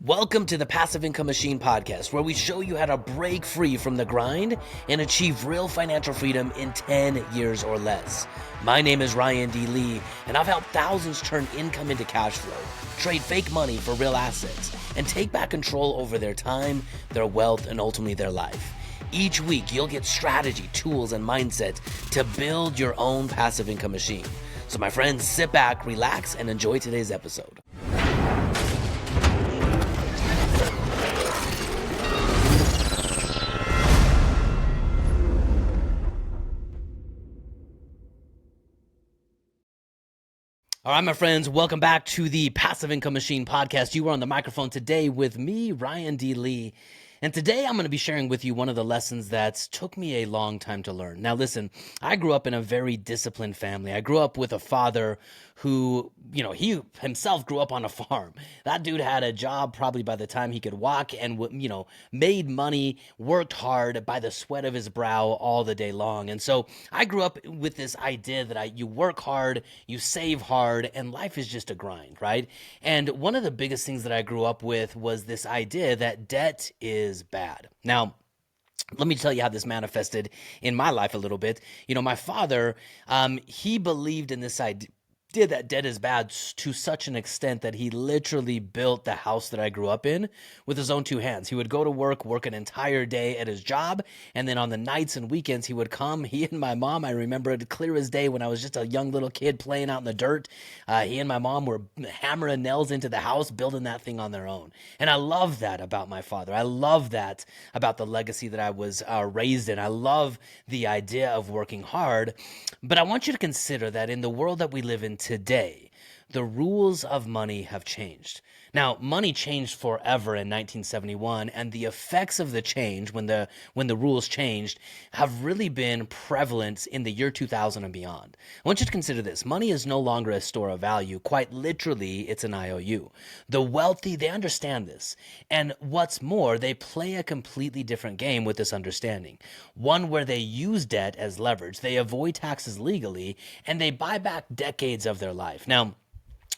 Welcome to the Passive Income Machine podcast, where we show you how to break free from the grind and achieve real financial freedom in 10 years or less. My name is Ryan D. Lee, and I've helped thousands turn income into cash flow, trade fake money for real assets, and take back control over their time, their wealth, and ultimately their life. Each week, you'll get strategy, tools, and mindset to build your own passive income machine. So my friends, sit back, relax, and enjoy today's episode. All right, my friends, welcome back to the Passive Income Machine podcast. You are on the microphone today with me, Ryan D. Lee. And today I'm going to be sharing with you one of the lessons that took me a long time to learn. Now, listen, I grew up in a very disciplined family. I grew up with a father who, he himself grew up on a farm. That dude had a job probably by the time he could walk and, made money, worked hard by the sweat of his brow all the day long. And so I grew up with this idea that you work hard, you save hard, and life is just a grind, right? And one of the biggest things that I grew up with was this idea that debt is bad. Now, let me tell you how this manifested in my life a little bit. My father, he believed in this idea that debt is bad to such an extent that he literally built the house that I grew up in with his own two hands. He would go to work an entire day at his job, and then on the nights and weekends he would come. He and my mom, I remember it clear as day when I was just a young little kid playing out in the dirt. He and my mom were hammering nails into the house, building that thing on their own. And I love that about my father. I love that about the legacy that I was raised in. I love the idea of working hard. But I want you to consider that in the world that we live in today, the rules of money have changed. Now, money changed forever in 1971, and the effects of the change when the rules changed have really been prevalent in the year 2000 and beyond. I want you to consider this. Money is no longer a store of value. Quite literally, it's an IOU. The wealthy, they understand this. And what's more, they play a completely different game with this understanding. One where they use debt as leverage, they avoid taxes legally, and they buy back decades of their life. Now,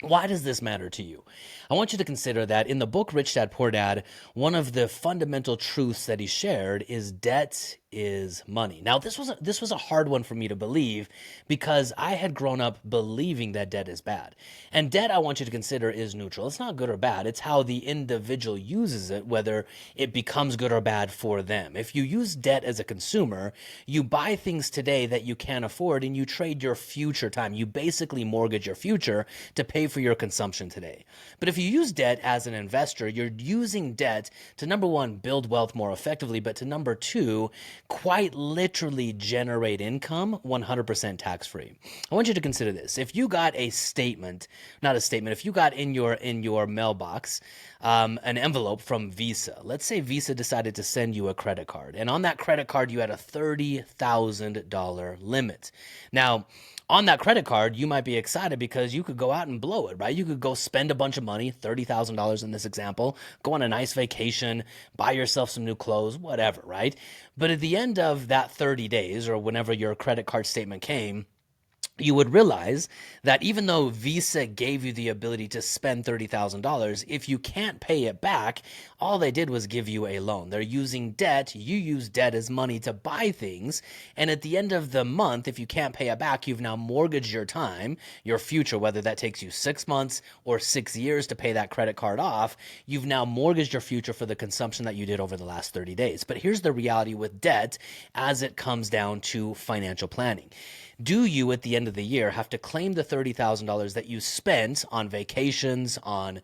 why does this matter to you? I want you to consider that in the book Rich Dad Poor Dad, one of the fundamental truths that he shared is debt is money. Now, this was a hard one for me to believe because I had grown up believing that debt is bad. And debt, I want you to consider, is neutral. It's not good or bad. It's how the individual uses it, whether it becomes good or bad for them. If you use debt as a consumer, you buy things today that you can't afford and you trade your future time. You basically mortgage your future to pay for your consumption today. But if you use debt as an investor, you're using debt to, number one, build wealth more effectively, but to number two, quite literally generate income 100% tax-free. I want you to consider this. If you got if you got in your mailbox an envelope from Visa, let's say Visa decided to send you a credit card, and on that credit card you had a $30,000 limit. Now, on that credit card, you might be excited because you could go out and blow it, right? You could go spend a bunch of money, $30,000 in this example, go on a nice vacation, buy yourself some new clothes, whatever, right? But at the end of that 30 days or whenever your credit card statement came, you would realize that even though Visa gave you the ability to spend $30,000, if you can't pay it back, all they did was give you a loan. They're using debt. You use debt as money to buy things. And at the end of the month, if you can't pay it back, you've now mortgaged your time, your future, whether that takes you 6 months or 6 years to pay that credit card off. You've now mortgaged your future for the consumption that you did over the last 30 days. But here's the reality with debt as it comes down to financial planning. Do you, at the end of the year, have to claim the $30,000 that you spent on vacations, on,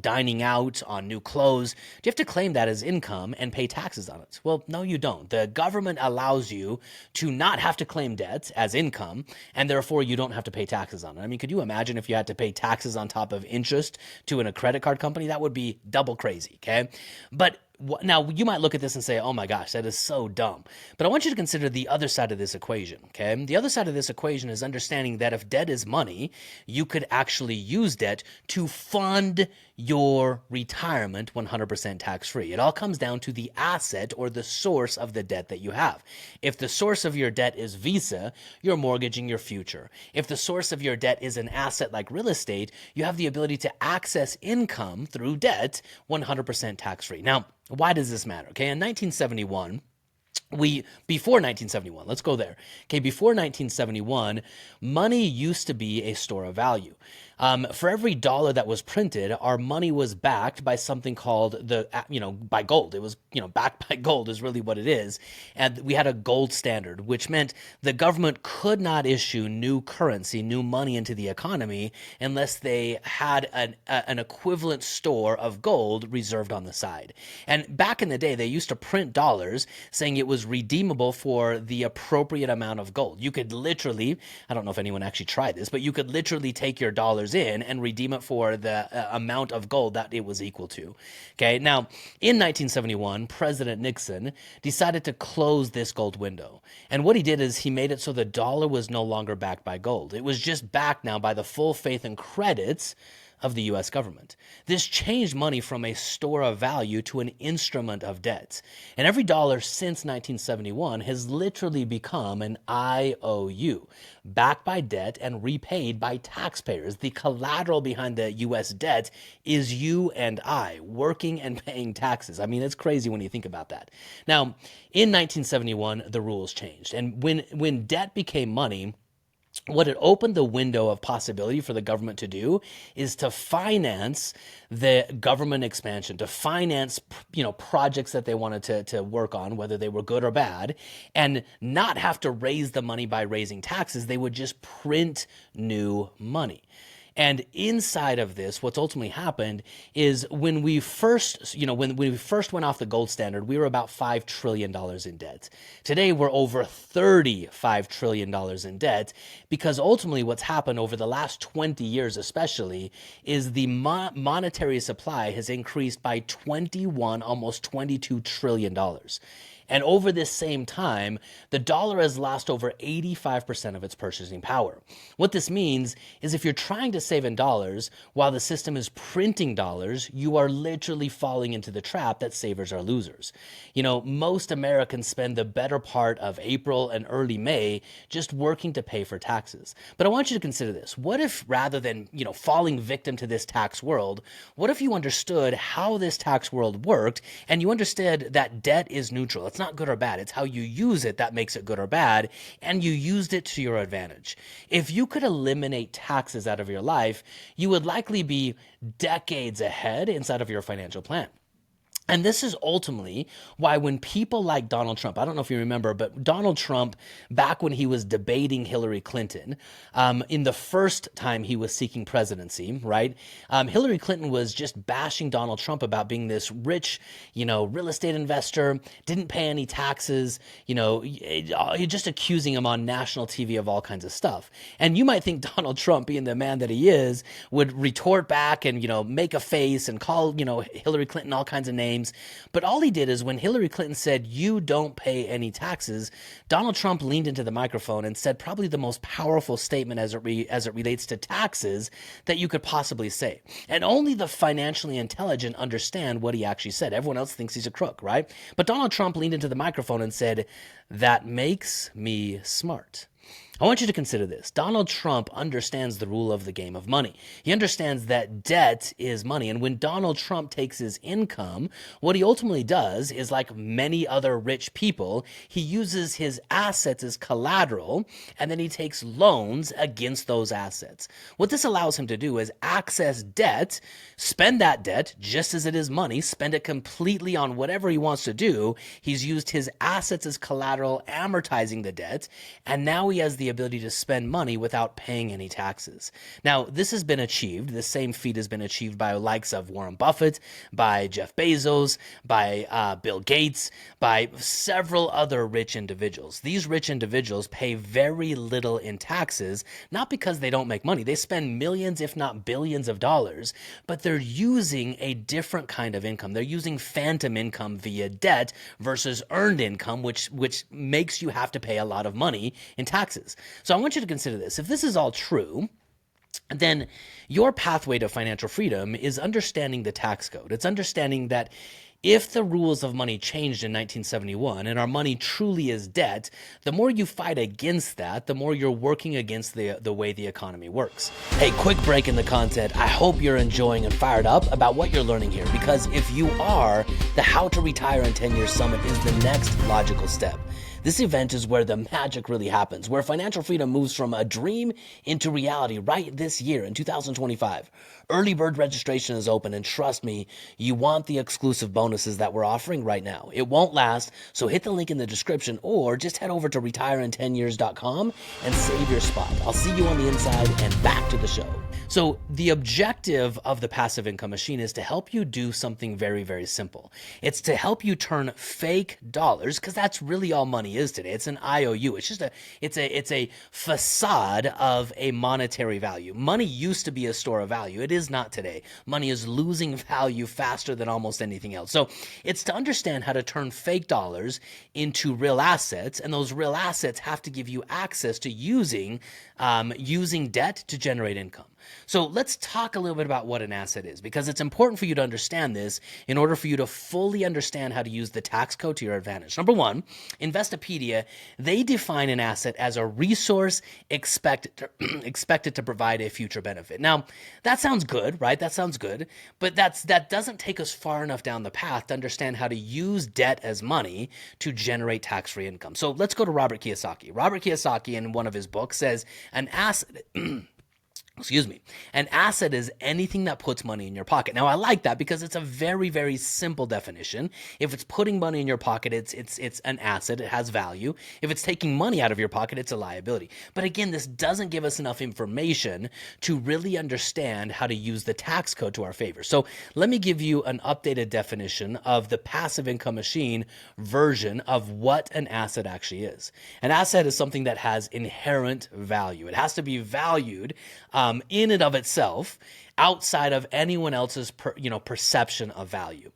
dining out, on new clothes? Do you have to claim that as income and pay taxes on it? Well, no, you don't. The government allows you to not have to claim debt as income, and therefore you don't have to pay taxes on it. I mean, could you imagine if you had to pay taxes on top of interest to a credit card company? That would be double crazy, okay? But Now, you might look at this and say, oh my gosh, that is so dumb. But I want you to consider the other side of this equation, okay? The other side of this equation is understanding that if debt is money, you could actually use debt to fund your retirement 100% tax-free. It all comes down to the asset or the source of the debt that you have. If the source of your debt is Visa, you're mortgaging your future. If the source of your debt is an asset like real estate, you have the ability to access income through debt 100% tax-free. Now, why does this matter? Okay, in 1971, before 1971, let's go there. Okay, before 1971, money used to be a store of value. For every dollar that was printed, our money was backed by something called by gold. It was, backed by gold is really what it is. And we had a gold standard, which meant the government could not issue new currency, new money into the economy unless they had an equivalent store of gold reserved on the side. And back in the day, they used to print dollars saying it was redeemable for the appropriate amount of gold. You could literally, I don't know if anyone actually tried this, but you could literally take your dollars in and redeem it for the amount of gold that it was equal to. Okay, now in 1971, President Nixon decided to close this gold window. And what he did is he made it so the dollar was no longer backed by gold. It was just backed now by the full faith and credits of the U.S. government. This changed money from a store of value to an instrument of debt. And every dollar since 1971 has literally become an IOU, backed by debt and repaid by taxpayers. The collateral behind the U.S. debt is you and I, working and paying taxes. I mean, it's crazy when you think about that. Now, in 1971, the rules changed. And when debt became money, what it opened the window of possibility for the government to do is to finance the government expansion, to finance, projects that they wanted to work on, whether they were good or bad, and not have to raise the money by raising taxes. They would just print new money. And inside of this, what's ultimately happened is when we first went off the gold standard, we were about $5 trillion in debt. Today, we're over $35 trillion in debt because ultimately what's happened over the last 20 years especially is the monetary supply has increased by almost $22 trillion. And over this same time, the dollar has lost over 85% of its purchasing power. What this means is if you're trying to save in dollars while the system is printing dollars, you are literally falling into the trap that savers are losers. Most Americans spend the better part of April and early May just working to pay for taxes. But I want you to consider this. What if rather than, falling victim to this tax world, what if you understood how this tax world worked and you understood that debt is neutral? It's not good or bad. It's how you use it that makes it good or bad, and you used it to your advantage. If you could eliminate taxes out of your life, you would likely be decades ahead inside of your financial plan. And this is ultimately why when people like Donald Trump, I don't know if you remember, but Donald Trump, back when he was debating Hillary Clinton, in the first time he was seeking presidency, right? Hillary Clinton was just bashing Donald Trump about being this rich, real estate investor, didn't pay any taxes, just accusing him on national TV of all kinds of stuff. And you might think Donald Trump, being the man that he is, would retort back and, make a face and call, Hillary Clinton all kinds of names. But all he did is when Hillary Clinton said, you don't pay any taxes, Donald Trump leaned into the microphone and said probably the most powerful statement as it relates to taxes that you could possibly say. And only the financially intelligent understand what he actually said. Everyone else thinks he's a crook, right? But Donald Trump leaned into the microphone and said, that makes me smart. I want you to consider this. Donald Trump understands the rule of the game of money. He understands that debt is money. And when Donald Trump takes his income, what he ultimately does is, like many other rich people, he uses his assets as collateral, and then he takes loans against those assets. What this allows him to do is access debt, spend that debt just as it is money, spend it completely on whatever he wants to do. He's used his assets as collateral, amortizing the debt, and now he truly has the ability to spend money without paying any taxes. Now, this has been achieved. The same feat has been achieved by the likes of Warren Buffett, by Jeff Bezos, by Bill Gates, by several other rich individuals. These rich individuals pay very little in taxes, not because they don't make money. They spend millions, if not billions of dollars, but they're using a different kind of income. They're using phantom income via debt versus earned income, which makes you have to pay a lot of money in taxes. So I want you to consider this. If this is all true, then your pathway to financial freedom is understanding the tax code. It's understanding that if the rules of money changed in 1971 and our money truly is debt, the more you fight against that, the more you're working against the way the economy works. Hey, quick break in the content. I hope you're enjoying and fired up about what you're learning here, because if you are, the How to Retire in 10 Years Summit is the next logical step. This event is where the magic really happens, where financial freedom moves from a dream into reality right this year in 2025. Early bird registration is open, and trust me, you want the exclusive bonuses that we're offering right now. It won't last, so hit the link in the description or just head over to retireintenyears.com and save your spot. I'll see you on the inside, and back to the show. So the objective of the passive income machine is to help you do something very, very simple. It's to help you turn fake dollars, because that's really all money is today. It's an IOU. It's just it's a facade of a monetary value. Money used to be a store of value. It is not today. Money is losing value faster than almost anything else. So it's to understand how to turn fake dollars into real assets, and those real assets have to give you access to using debt to generate income. So let's talk a little bit about what an asset is, because it's important for you to understand this in order for you to fully understand how to use the tax code to your advantage. Number one, Investopedia, they define an asset as a resource expected to provide a future benefit. Now, that sounds good, right? That sounds good, but that doesn't take us far enough down the path to understand how to use debt as money to generate tax-free income. So let's go to Robert Kiyosaki. Robert Kiyosaki, in one of his books, says an asset an asset is anything that puts money in your pocket. Now, I like that because it's a very, very simple definition. If it's putting money in your pocket, it's an asset. It has value. If it's taking money out of your pocket, it's a liability. But again, this doesn't give us enough information to really understand how to use the tax code to our favor. So let me give you an updated definition of the passive income machine version of what an asset actually is. An asset is something that has inherent value. It has to be valued in and of itself, outside of anyone else's perception of value.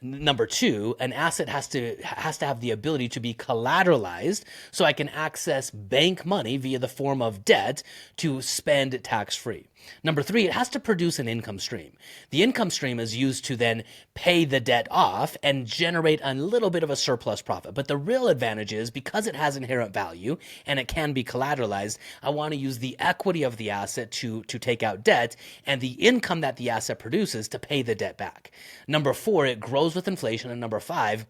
Number two, an asset has to have the ability to be collateralized, so I can access bank money via the form of debt to spend tax-free. Number three, it has to produce an income stream. The income stream is used to then pay the debt off and generate a little bit of a surplus profit. But the real advantage is, because it has inherent value and it can be collateralized, I want to use the equity of the asset to take out debt, and the income that the asset produces to pay the debt back. Number four, it grows with inflation. And number five,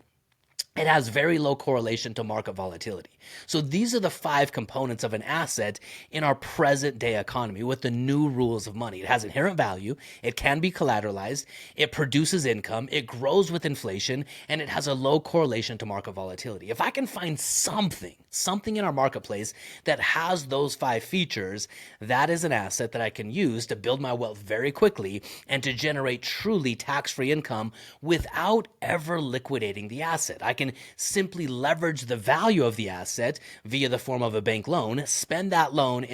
it has very low correlation to market volatility. So these are the five components of an asset in our present day economy with the new rules of money. It has inherent value, it can be collateralized, it produces income, it grows with inflation, and it has a low correlation to market volatility. If I can find something in our marketplace that has those five features, that is an asset that I can use to build my wealth very quickly and to generate truly tax-free income without ever liquidating the asset. I can simply leverage the value of the asset via the form of a bank loan, spend that loan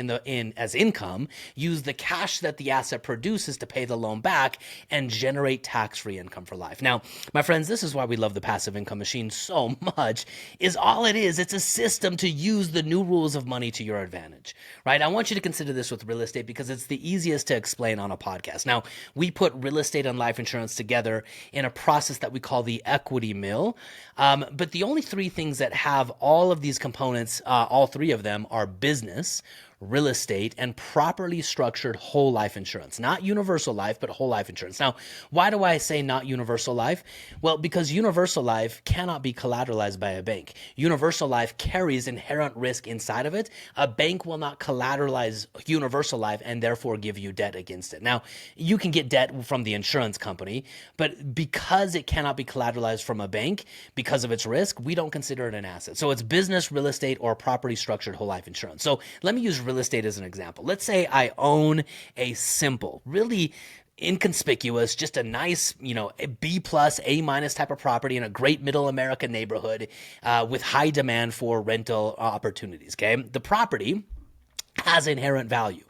as income, use the cash that the asset produces to pay the loan back, and generate tax-free income for life. Now, my friends, this is why we love the passive income machine so much, is all it is. It's a system to use the new rules of money to your advantage, right? I want you to consider this with real estate because it's the easiest to explain on a podcast. Now, we put real estate and life insurance together in a process that we call the equity mill. But the only three things that have all of these components, all three of them, are business, real estate, and properly structured whole life insurance. Not universal life, but whole life insurance. Now, why do I say not universal life? Well, because universal life cannot be collateralized by a bank. Universal life carries inherent risk inside of it. A bank will not collateralize universal life and therefore give you debt against it. Now, you can get debt from the insurance company, but because it cannot be collateralized from a bank because of its risk, we don't consider it an asset. So it's business, real estate, or property structured whole life insurance. So let me use real estate as an example. Let's say I own a simple, really inconspicuous, just a nice, a B plus, A minus type of property in a great middle America neighborhood with high demand for rental opportunities. Okay. The property has inherent value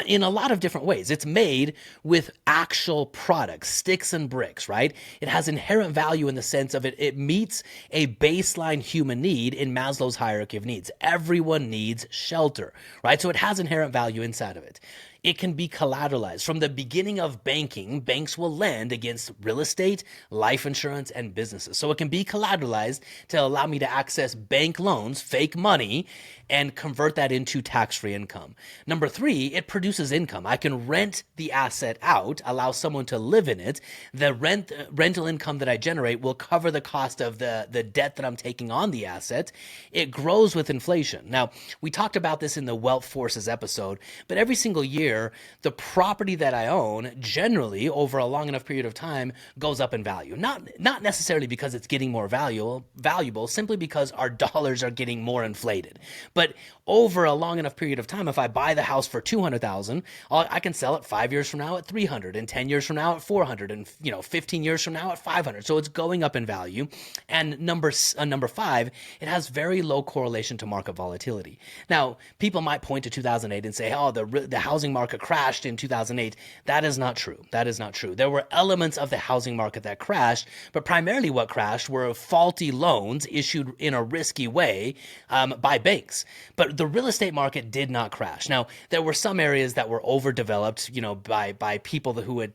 in a lot of different ways. It's made with actual products, sticks and bricks, right? It has inherent value in the sense of it meets a baseline human need in Maslow's hierarchy of needs. Everyone needs shelter, right? So it has inherent value inside of it. It can be collateralized. From the beginning of banking, banks will lend against real estate, life insurance, and businesses. So it can be collateralized to allow me to access bank loans, fake money, and convert that into tax-free income. Number three, it produces income. I can rent the asset out, allow someone to live in it. The rental income that I generate will cover the cost of the debt that I'm taking on the asset. It grows with inflation. Now, we talked about this in the Wealth Forces episode, but every single year, the property that I own generally over a long enough period of time goes up in value. Not necessarily because it's getting more valuable, simply because our dollars are getting more inflated. But over a long enough period of time, if I buy the house for $200,000, I can sell it 5 years from now at $300,000, and 10 years from now at $400,000, and 15 years from now at $500,000. So it's going up in value. And number five, it has very low correlation to market volatility. Now, people might point to 2008 and say, "Oh, the housing market crashed in 2008." That is not true. That is not true. There were elements of the housing market that crashed, but primarily what crashed were faulty loans issued in a risky way by banks. But the real estate market did not crash. Now, there were some areas that were overdeveloped, by people who had,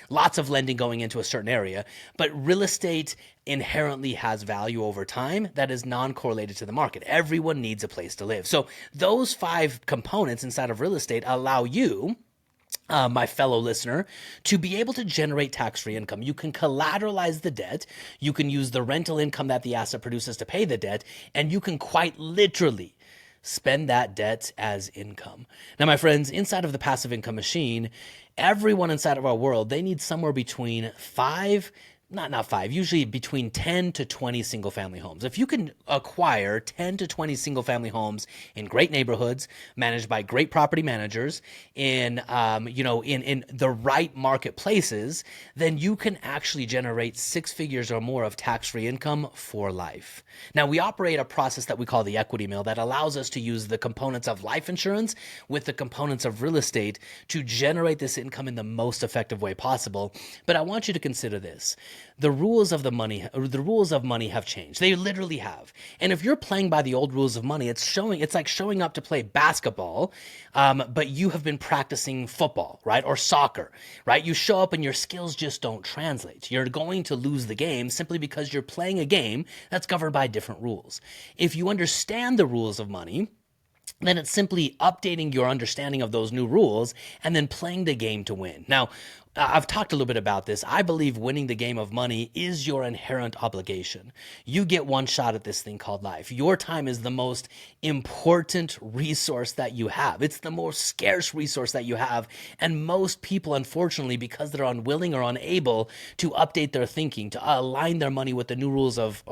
lots of lending going into a certain area. But real estate inherently has value over time that is non-correlated to the market. Everyone needs a place to live. So those five components inside of real estate allow you, my fellow listener, to be able to generate tax-free income. You can collateralize the debt, you can use the rental income that the asset produces to pay the debt, and you can quite literally spend that debt as income. Now, my friends, inside of the passive income machine, everyone inside of our world, they need somewhere between usually between 10 to 20 single family homes. If you can acquire 10 to 20 single family homes in great neighborhoods, managed by great property managers in the right marketplaces, then you can actually generate 6 figures or more of tax-free income for life. Now, we operate a process that we call the equity mill that allows us to use the components of life insurance with the components of real estate to generate this income in the most effective way possible. But I want you to consider this. The rules of money have changed. They literally have. And if you're playing by the old rules of money, it's like showing up to play basketball, but you have been practicing football, right? Or soccer, right? You show up and your skills just don't translate. You're going to lose the game simply because you're playing a game that's governed by different rules. If you understand the rules of money, then it's simply updating your understanding of those new rules and then playing the game to win. Now, I've talked a little bit about this. I believe winning the game of money is your inherent obligation. You get one shot at this thing called life. Your time is the most important resource that you have. It's the most scarce resource that you have. And most people, unfortunately, because they're unwilling or unable to update their thinking, to align their money with the new rules of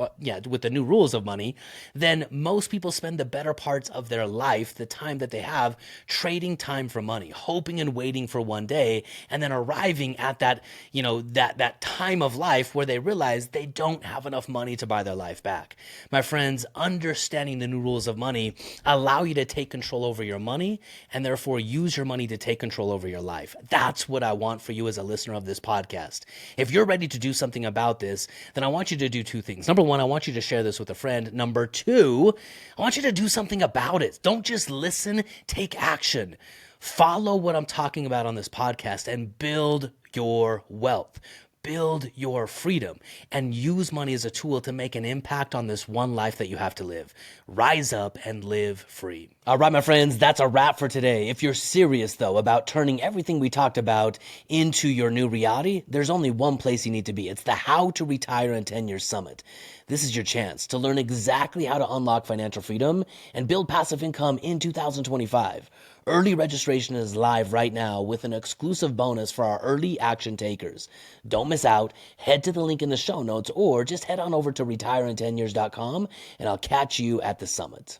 money, then most people spend the better parts of their life, the time that they have, trading time for money, hoping and waiting for one day, and then arriving at that time of life where they realize they don't have enough money to buy their life back. My friends, understanding the new rules of money allow you to take control over your money and therefore use your money to take control over your life. That's what I want for you as a listener of this podcast. If you're ready to do something about this, then I want you to do two things. Number one, I want you to share this with a friend. Number two, I want you to do something about it. Don't just listen, take action. Follow what I'm talking about on this podcast and build your wealth. build your freedom and use money as a tool to make an impact on this one life that you have to live. Rise up and live free. All right, my friends, that's a wrap for today. If you're serious, though, about turning everything we talked about into your new reality, there's only one place you need to be. It's the How to Retire in 10 Years Summit. This is your chance to learn exactly how to unlock financial freedom and build passive income in 2025. Early registration is live right now with an exclusive bonus for our early action takers. Don't miss out. Head to the link in the show notes or just head on over to retireintenyears.com and I'll catch you at the summit.